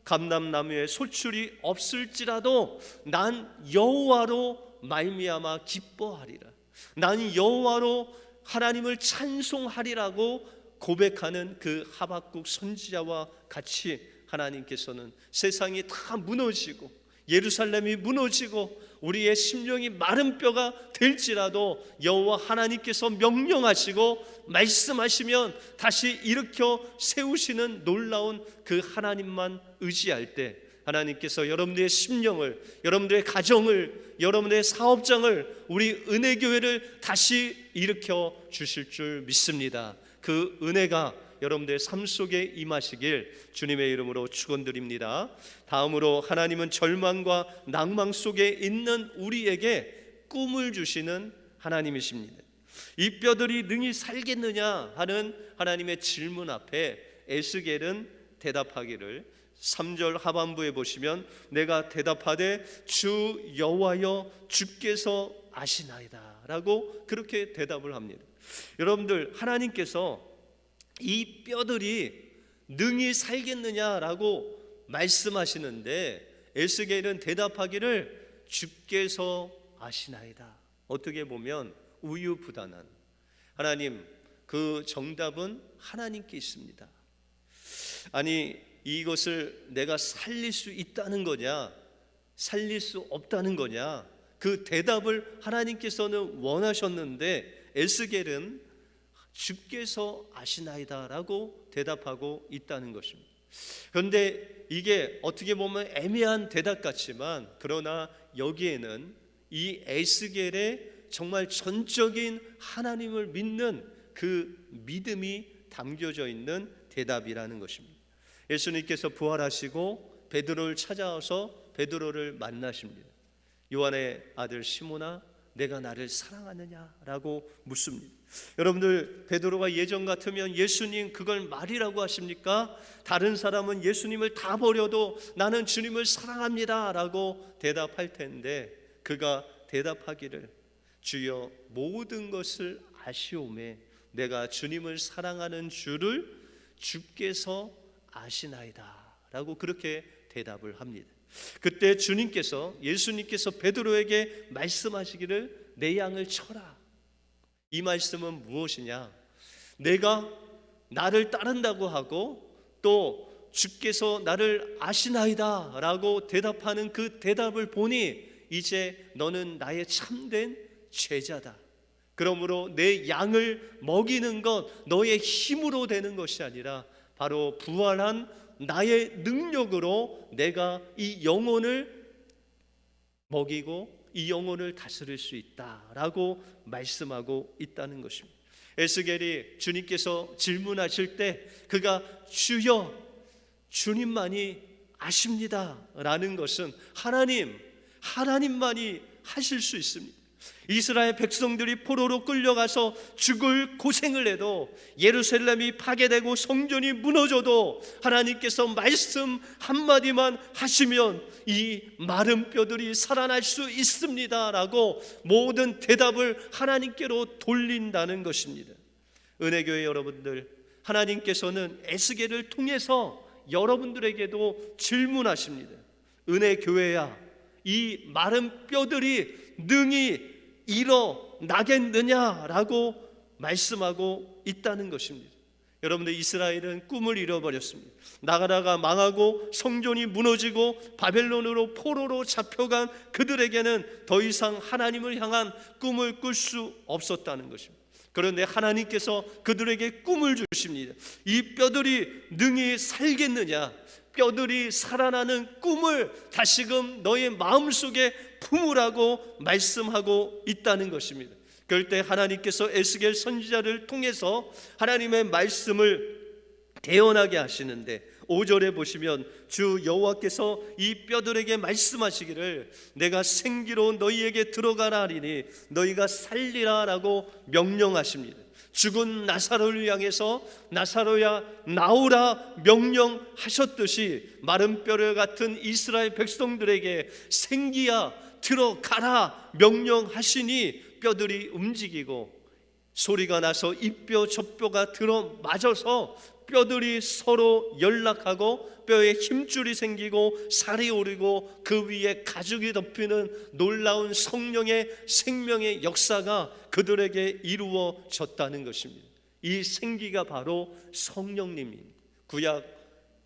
감람나무에 소출이 없을지라도 난 여호와로 말미암아 기뻐하리라. 난 여호와로 하나님을 찬송하리라고 고백하는 그 하박국 선지자와 같이 하나님께서는 세상이 다 무너지고 예루살렘이 무너지고 우리의 심령이 마른 뼈가 될지라도 여호와 하나님께서 명령하시고 말씀하시면 다시 일으켜 세우시는 놀라운 그 하나님만 의지할 때 하나님께서 여러분들의 심령을, 여러분들의 가정을, 여러분들의 사업장을, 우리 은혜교회를 다시 일으켜 주실 줄 믿습니다. 그 은혜가 여러분들의 삶 속에 임하시길 주님의 이름으로 축원드립니다. 다음으로 하나님은 절망과 낭망 속에 있는 우리에게 꿈을 주시는 하나님이십니다. 이 뼈들이 능히 살겠느냐 하는 하나님의 질문 앞에 에스겔은 대답하기를 3절 하반부에 보시면 내가 대답하되 주 여호와여 주께서 아시나이다 라고 그렇게 대답을 합니다. 여러분들 하나님께서 이 뼈들이 능히 살겠느냐라고 말씀하시는데 에스겔은 대답하기를 주께서 아시나이다. 어떻게 보면 우유부단한 하나님, 그 정답은 하나님께 있습니다. 아니 이것을 내가 살릴 수 있다는 거냐 살릴 수 없다는 거냐 그 대답을 하나님께서는 원하셨는데 에스겔은 주께서 아시나이다라고 대답하고 있다는 것입니다. 그런데 이게 어떻게 보면 애매한 대답 같지만, 그러나 여기에는 이 에스겔의 정말 전적인 하나님을 믿는 그 믿음이 담겨져 있는 대답이라는 것입니다. 예수님께서 부활하시고 베드로를 찾아와서 베드로를 만나십니다. 요한의 아들 시몬아, 내가 나를 사랑하느냐라고 묻습니다. 여러분들, 베드로가 예전 같으면 예수님 그걸 말이라고 하십니까? 다른 사람은 예수님을 다 버려도 나는 주님을 사랑합니다 라고 대답할 텐데, 그가 대답하기를 주여 모든 것을 아시오매 내가 주님을 사랑하는 줄을 주께서 아시나이다 라고 그렇게 대답을 합니다. 그때 예수님께서 베드로에게 말씀하시기를 내 양을 쳐라. 이 말씀은 무엇이냐? 내가 나를 따른다고 하고 또 주께서 나를 아시나이다 라고 대답하는 그 대답을 보니 이제 너는 나의 참된 제자다. 그러므로 내 양을 먹이는 것 너의 힘으로 되는 것이 아니라 바로 부활한 나의 능력으로 내가 이 영혼을 먹이고 이 영혼을 다스릴 수 있다라고 말씀하고 있다는 것입니다. 에스겔이 주님께서 질문하실 때 그가 주여 주님만이 아십니다라는 것은 하나님만이 하실 수 있습니다. 이스라엘 백성들이 포로로 끌려가서 죽을 고생을 해도, 예루살렘이 파괴되고 성전이 무너져도 하나님께서 말씀 한마디만 하시면 이 마른 뼈들이 살아날 수 있습니다라고 모든 대답을 하나님께로 돌린다는 것입니다. 은혜교회 여러분들, 하나님께서는 에스겔을 통해서 여러분들에게도 질문하십니다. 은혜교회야, 이 마른 뼈들이 능히 일어나겠느냐라고 말씀하고 있다는 것입니다. 여러분들, 이스라엘은 꿈을 잃어버렸습니다. 나가다가 망하고 성전이 무너지고 바벨론으로 포로로 잡혀간 그들에게는 더 이상 하나님을 향한 꿈을 꿀 수 없었다는 것입니다. 그런데 하나님께서 그들에게 꿈을 주십니다. 이 뼈들이 능히 살겠느냐? 뼈들이 살아나는 꿈을 다시금 너의 마음속에 품으라고 말씀하고 있다는 것입니다. 그럴 때 하나님께서 에스겔 선지자를 통해서 하나님의 말씀을 대언하게 하시는데, 5절에 보시면 주 여호와께서 이 뼈들에게 말씀하시기를 내가 생기로 너희에게 들어가라 하리니 너희가 살리라 라고 명령하십니다. 죽은 나사로를 향해서 나사로야 나오라 명령하셨듯이 마른 뼈를 같은 이스라엘 백성들에게 생기야 들어가라 명령하시니 뼈들이 움직이고 소리가 나서 이 뼈 저 뼈가 들어맞아서 뼈들이 서로 연락하고 뼈에 힘줄이 생기고 살이 오르고 그 위에 가죽이 덮이는 놀라운 성령의 생명의 역사가 그들에게 이루어졌다는 것입니다. 이 생기가 바로 성령님입니다. 구약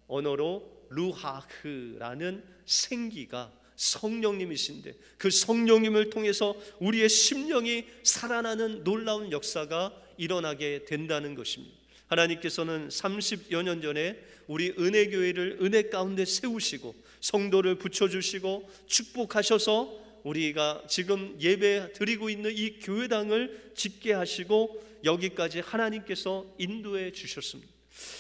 언어로 루하흐라는 생기가 성령님이신데, 그 성령님을 통해서 우리의 심령이 살아나는 놀라운 역사가 일어나게 된다는 것입니다. 하나님께서는 30여 년 전에 우리 은혜교회를 은혜 가운데 세우시고 성도를 붙여주시고 축복하셔서 우리가 지금 예배 드리고 있는 이 교회당을 짓게 하시고 여기까지 하나님께서 인도해 주셨습니다.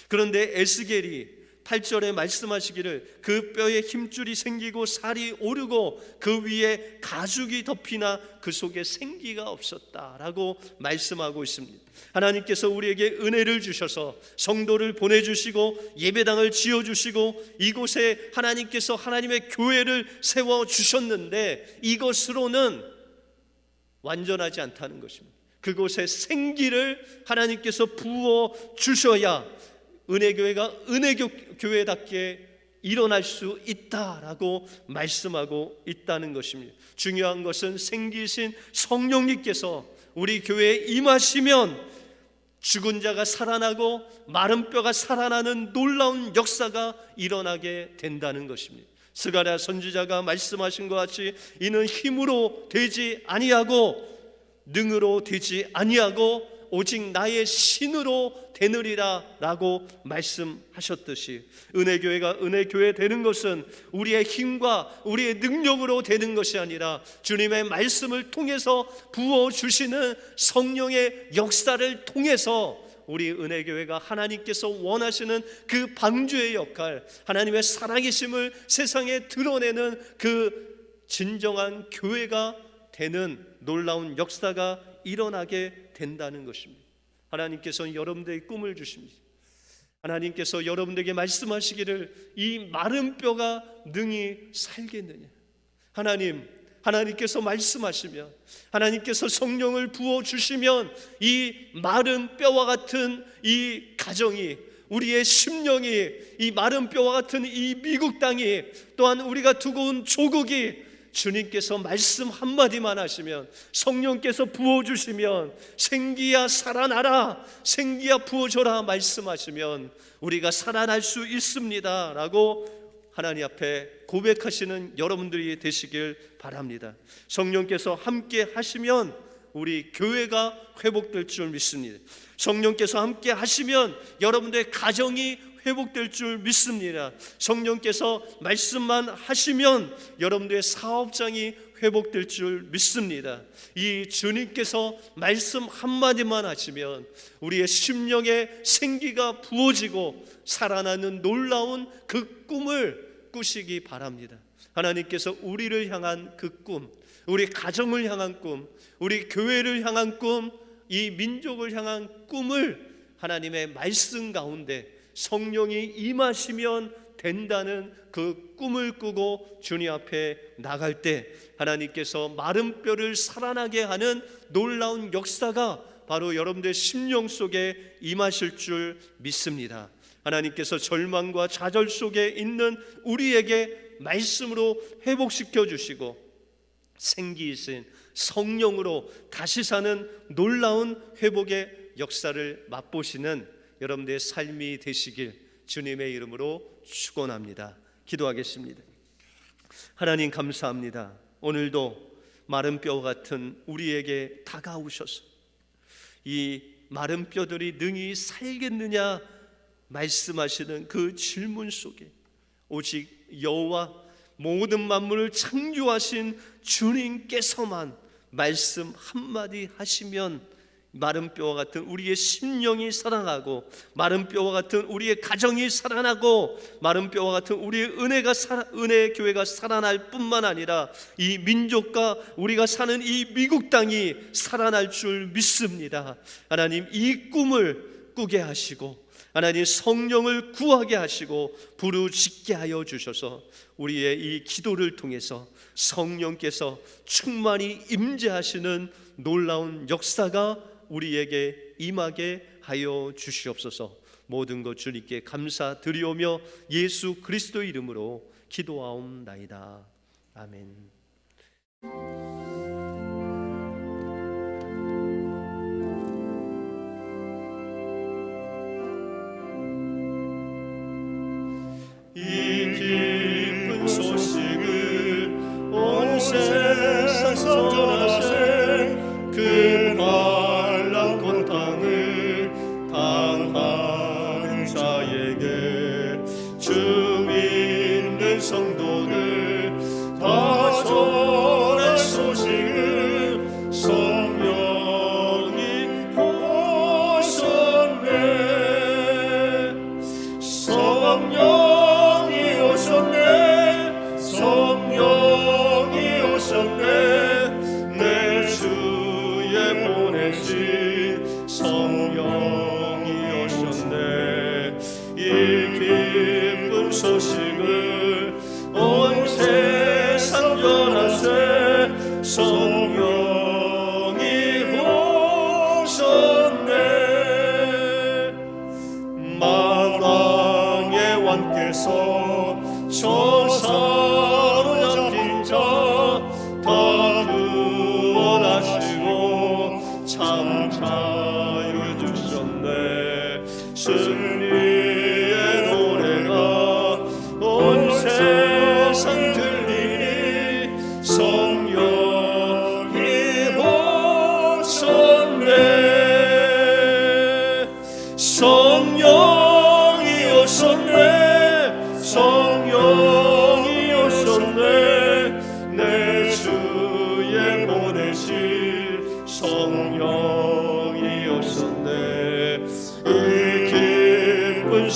그런데 에스겔이 8절에 말씀하시기를 그 뼈에 힘줄이 생기고 살이 오르고 그 위에 가죽이 덮이나 그 속에 생기가 없었다라고 말씀하고 있습니다. 하나님께서 우리에게 은혜를 주셔서 성도를 보내주시고 예배당을 지어주시고 이곳에 하나님께서 하나님의 교회를 세워주셨는데 이것으로는 완전하지 않다는 것입니다. 그곳에 생기를 하나님께서 부어 주셔야 은혜교회가 은혜교회답게 일어날 수 있다라고 말씀하고 있다는 것입니다. 중요한 것은 생기신 성령님께서 우리 교회에 임하시면 죽은 자가 살아나고 마른 뼈가 살아나는 놀라운 역사가 일어나게 된다는 것입니다. 스가랴 선지자가 말씀하신 것 같이 이는 힘으로 되지 아니하고 능으로 되지 아니하고 오직 나의 신으로 되느리라 라고 말씀하셨듯이 은혜교회가 은혜교회 되는 것은 우리의 힘과 우리의 능력으로 되는 것이 아니라 주님의 말씀을 통해서 부어주시는 성령의 역사를 통해서 우리 은혜교회가 하나님께서 원하시는 그 방주의 역할, 하나님의 살아계심을 세상에 드러내는 그 진정한 교회가 되는 놀라운 역사가 일어나게 된다는 것입니다. 하나님께서는 여러분들에게 꿈을 주십니다. 하나님께서 여러분들에게 말씀하시기를 이 마른 뼈가 능히 살겠느냐. 하나님께서 말씀하시면, 하나님께서 성령을 부어주시면 이 마른 뼈와 같은 이 가정이, 우리의 심령이, 이 마른 뼈와 같은 이 미국 땅이, 또한 우리가 두고 온 조국이 주님께서 말씀 한마디만 하시면, 성령께서 부어주시면, 생기야 살아나라, 생기야 부어줘라 말씀하시면 우리가 살아날 수 있습니다 라고 하나님 앞에 고백하시는 여러분들이 되시길 바랍니다. 성령께서 함께 하시면 우리 교회가 회복될 줄 믿습니다. 성령께서 함께 하시면 여러분들의 가정이 회복될 줄 믿습니다. 성령께서 말씀만 하시면 여러분들의 사업장이 회복될 줄 믿습니다. 이 주님께서 말씀 한마디만 하시면 우리의 심령에 생기가 부어지고 살아나는 놀라운 그 꿈을 꾸시기 바랍니다. 하나님께서 우리를 향한 그 꿈, 우리 가정을 향한 꿈, 우리 교회를 향한 꿈, 이 민족을 향한 꿈을 하나님의 말씀 가운데 성령이 임하시면 된다는 그 꿈을 꾸고 주님 앞에 나갈 때 하나님께서 마른 뼈를 살아나게 하는 놀라운 역사가 바로 여러분들의 심령 속에 임하실 줄 믿습니다. 하나님께서 절망과 좌절 속에 있는 우리에게 말씀으로 회복시켜 주시고 생기이신 성령으로 다시 사는 놀라운 회복의 역사를 맛보시는 여러분들의 삶이 되시길 주님의 이름으로 축원합니다. 기도하겠습니다. 하나님 감사합니다. 오늘도 마른 뼈 같은 우리에게 다가오셔서 이 마른 뼈들이 능히 살겠느냐 말씀하시는 그 질문 속에 오직 여호와 모든 만물을 창조하신 주님께서만 말씀 한마디 하시면 마른 뼈와 같은 우리의 심령이 살아나고, 마른 뼈와 같은 우리의 가정이 살아나고, 마른 뼈와 같은 우리의 은혜 교회가 살아날 뿐만 아니라 이 민족과 우리가 사는 이 미국 땅이 살아날 줄 믿습니다. 하나님, 이 꿈을 꾸게 하시고 하나님 성령을 구하게 하시고 부르짖게 하여 주셔서 우리의 이 기도를 통해서 성령께서 충만히 임재하시는 놀라운 역사가 우리에게 임하게 하여 주시옵소서. 모든 것 주님께 감사드리오며 예수 그리스도 이름으로 기도하옵나이다. 아멘. 이 기쁜 소식을 온 세상 전하세 그 말랑권 땅을 당하는 자에게 주 믿는 성도들 다 전할 소식을 성령이 오셨네. 성령이 오셨네. 내 주에 보내신 성령이 오셨네. 이 기쁜 소식을 온 세상 전하세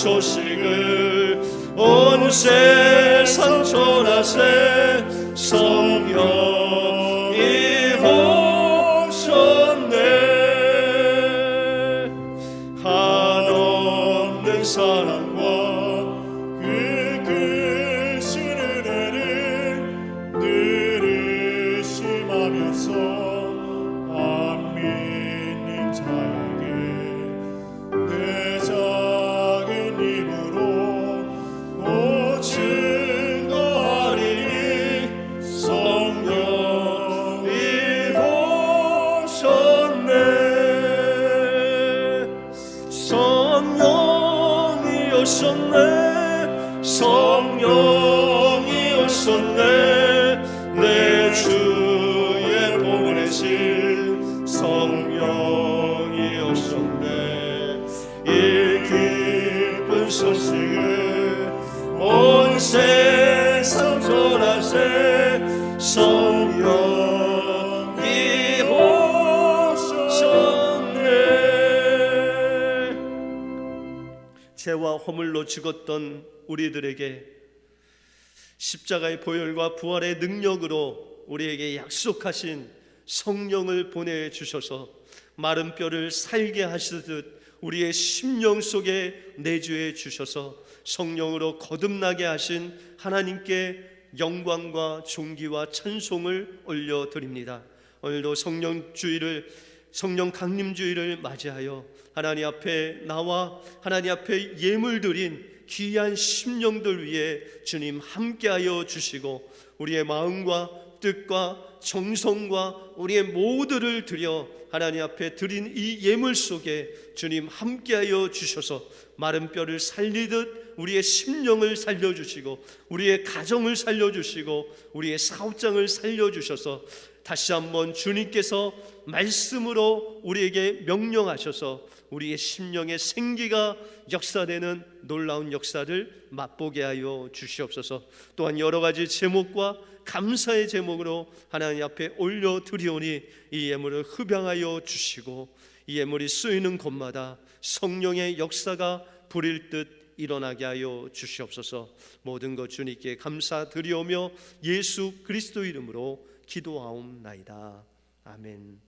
소식을 온 세상 전하세. 성령이 오셨네. 한없는 사랑과 그 크신 은혜를 늘 의심하면서 안 믿는 자에게 내 작은 힘으로 오 증거하리니. 성령이 오셨네. 성령이 오셨네. 성령이 오셨네. 내 주의 보내신 성령이 오셨네. 이 기쁜 소식을 온 세상 전하세. 성령이 오셨네. 죄와 허물로 죽었던 우리들에게 십자가의 보혈과 부활의 능력으로 우리에게 약속하신 성령을 보내주셔서 마른 뼈를 살게 하시듯 우리의 심령 속에 내주해 주셔서 성령으로 거듭나게 하신 하나님께 영광과 존귀와 찬송을 올려드립니다. 오늘도 성령 강림주의를 맞이하여 하나님 앞에 나와 하나님 앞에 예물 드린 귀한 심령들 위해 주님 함께하여 주시고 우리의 마음과 뜻과 정성과 우리의 모두를 드려 하나님 앞에 드린 이 예물 속에 주님 함께하여 주셔서 마른 뼈를 살리듯 우리의 심령을 살려주시고 우리의 가정을 살려주시고 우리의 사업장을 살려주셔서 다시 한번 주님께서 말씀으로 우리에게 명령하셔서 우리의 심령의 생기가 역사되는 놀라운 역사를 맛보게 하여 주시옵소서. 또한 여러 가지 제목과 감사의 제목으로 하나님 앞에 올려드리오니 이 예물을 흡양하여 주시고 이 예물이 쓰이는 곳마다 성령의 역사가 부릴 듯 일어나게 하여 주시옵소서. 모든 것 주님께 감사드리오며 예수 그리스도 이름으로 기도하옵나이다. 아멘.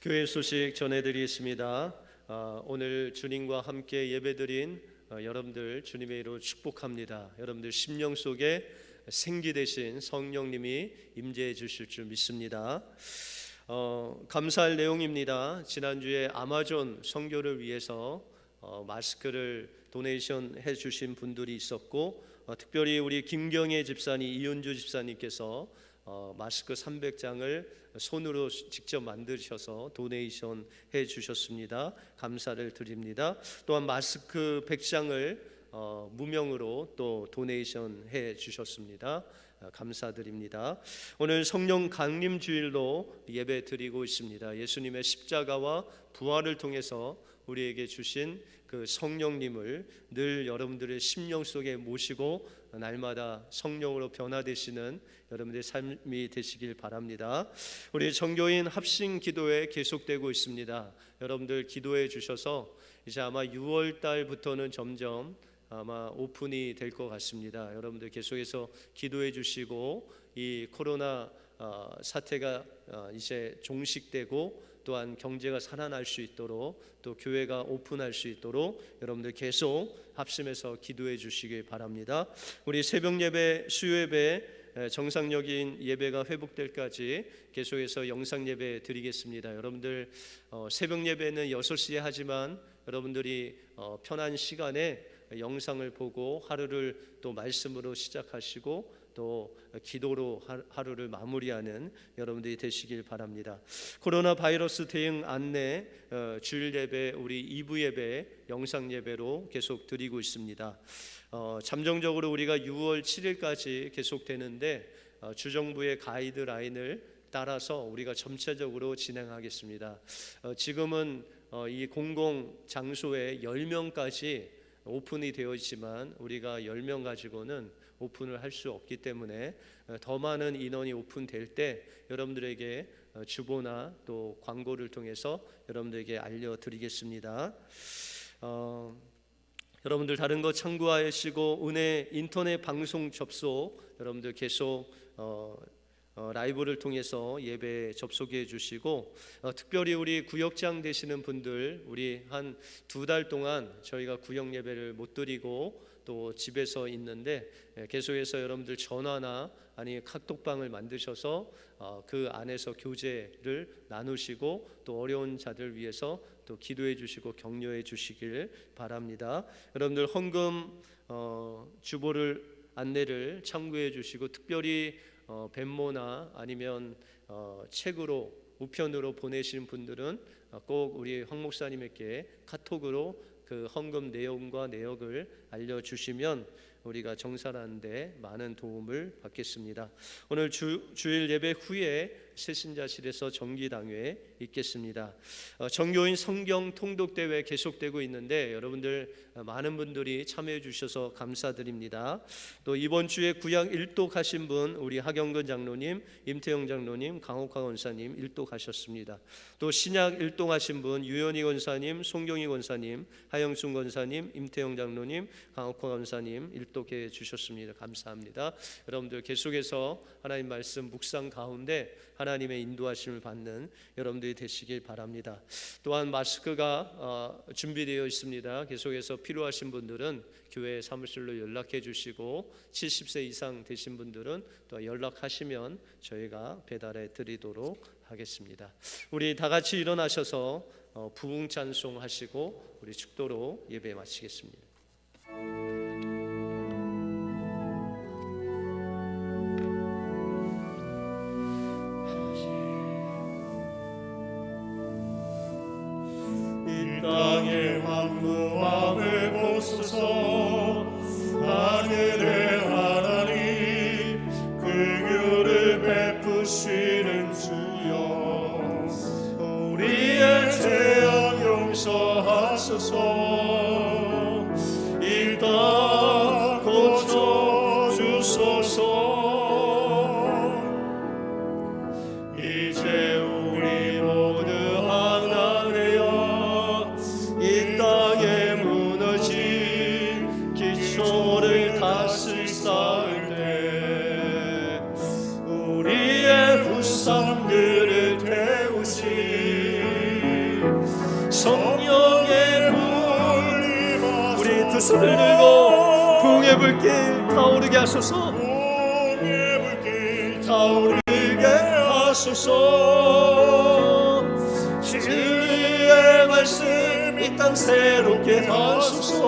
교회 소식 전해드리겠습니다. 오늘 주님과 함께 예배드린 여러분들 주님의 이름으로 축복합니다. 여러분들 심령 속에 생기 되신 성령님이 임재해 주실 줄 믿습니다. 감사할 내용입니다. 지난주에 아마존 선교를 위해서 마스크를 도네이션 해 주신 분들이 있었고 특별히 우리 김경애 집사님, 이윤주 집사님께서 마스크 300장을 손으로 직접 만드셔서 도네이션 해 주셨습니다. 감사를 드립니다. 또한 마스크 100장을 무명으로 또 도네이션 해 주셨습니다. 감사드립니다. 오늘 성령 강림 주일로 예배 드리고 있습니다. 예수님의 십자가와 부활을 통해서 우리에게 주신 그 성령님을 늘 여러분들의 심령 속에 모시고 날마다 성령으로 변화되시는 여러분들의 삶이 되시길 바랍니다. 우리 정교인 합심 기도회 계속되고 있습니다. 여러분들 기도해 주셔서 이제 아마 6월 달부터는 점점 아마 오픈이 될 것 같습니다. 여러분들 계속해서 기도해 주시고 이 코로나 사태가 이제 종식되고 또한 경제가 살아날 수 있도록 또 교회가 오픈할 수 있도록 여러분들 계속 합심해서 기도해 주시길 바랍니다. 우리 새벽 예배, 수요 예배, 정상적인 예배가 회복될 때까지 계속해서 영상 예배 드리겠습니다. 여러분들 새벽 예배는 6시에 하지만 여러분들이 편한 시간에 영상을 보고 하루를 또 말씀으로 시작하시고 또 기도로 하루를 마무리하는 여러분들이 되시길 바랍니다. 코로나 바이러스 대응 안내 주일 예배 우리 2부 예배 영상 예배로 계속 드리고 있습니다. 잠정적으로 우리가 6월 7일까지 계속되는데 주정부의 가이드라인을 따라서 우리가 전체적으로 진행하겠습니다. 지금은 이 공공 장소에 10명까지 오픈이 되어 있지만 우리가 10명 가지고는 오픈을 할 수 없기 때문에 더 많은 인원이 오픈될 때 여러분들에게 주보나 또 광고를 통해서 여러분들에게 알려드리겠습니다. 여러분들 다른 거 참고하시고 은혜 인터넷 방송 접속 여러분들 계속 라이브를 통해서 예배 접속해 주시고 특별히 우리 구역장 되시는 분들 우리 한 2달 동안 저희가 구역 예배를 못 드리고 또 집에서 있는데 계속해서 여러분들 전화나 아니 카톡방을 만드셔서 그 안에서 교제를 나누시고 또 어려운 자들 위해서 또 기도해 주시고 격려해 주시길 바랍니다. 여러분들 헌금 주보를 안내를 참고해 주시고 특별히 벤모나 아니면 책으로 우편으로 보내신 분들은 꼭 우리 황 목사님에게 카톡으로 그 헌금 내용과 내역을 알려주시면 우리가 정산하는데 많은 도움을 받겠습니다. 오늘 주일 예배 후에 새신자실에서 정기당회 있겠습니다. 정교인 성경 통독 대회 계속되고 있는데 여러분들 많은 분들이 참여해 주셔서 감사드립니다. 또 이번 주에 구약 1독 하신 분 우리 하경근 장로님, 임태영 장로님, 강옥화 권사님 1독 하셨습니다. 또 신약 1독 하신 분 유현희 권사님, 송경희 권사님, 하영순 권사님, 임태영 장로님, 강옥화 권사님 1독해 주셨습니다. 감사합니다. 여러분들 계속해서 하나님 말씀 묵상 가운데 하나님의 인도하심을 받는 여러분들이 되시길 바랍니다. 또한 마스크가 준비되어 있습니다. 계속해서 필요하신 분들은 교회 사무실로 연락해 주시고 70세 이상 되신 분들은 또 연락하시면 저희가 배달해 드리도록 하겠습니다. 우리 다 같이 일어나셔서 부흥 찬송 하시고 우리 축도로 예배 마치겠습니다. 땅의 황무함을 보소서. 하늘의 하나님 긍휼을 베푸시는 주여 우리의 죄악 용서하소서. 이 땅 고쳐주소서. 이제 우리 모두 하나 되어 이 땅에 무너진 기초를 다시 쌓을 때 우리의 후손들을 태우신 성령의 불 우리 두 손을 들고 부흥의 불길 타오르게 하소서. 부흥의 불길 타오르게 하소서. 주의 말씀 이 땅 새롭게 하소서.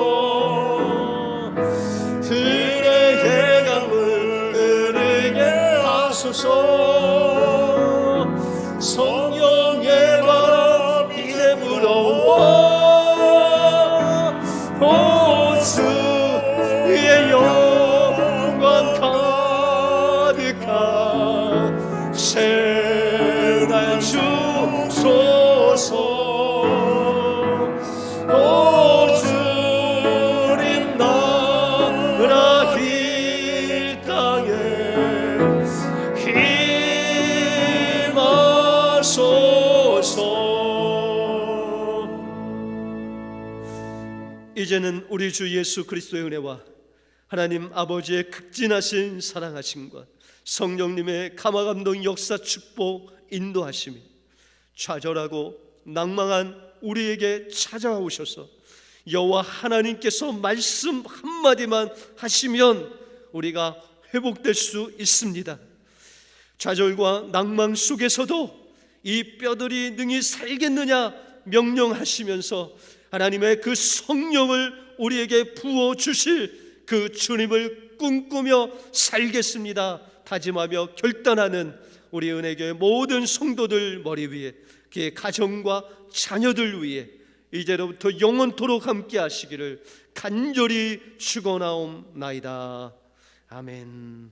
들의 해감을 흐르게 하소서. 성령의 바람 이제 불어와 주의 영광 가득한 새날 주소서. 주님 나라 이 땅에 힘하소서. 이제는 우리 주 예수 그리스도의 은혜와 하나님 아버지의 극진하신 사랑하심과 성령님의 감화감동 역사 축복 인도하심이 좌절하고 낭망한 우리에게 찾아오셔서 여호와 하나님께서 말씀 한마디만 하시면 우리가 회복될 수 있습니다. 좌절과 낭망 속에서도 이 뼈들이 능히 살겠느냐 명령하시면서 하나님의 그 성령을 우리에게 부어주실 그 주님을 꿈꾸며 살겠습니다 다짐하며 결단하는 우리 은혜교회 모든 성도들 머리 위에 그의 가정과 자녀들 위해 이제로부터 영원토록 함께 하시기를 간절히 축원하옵나이다. 아멘.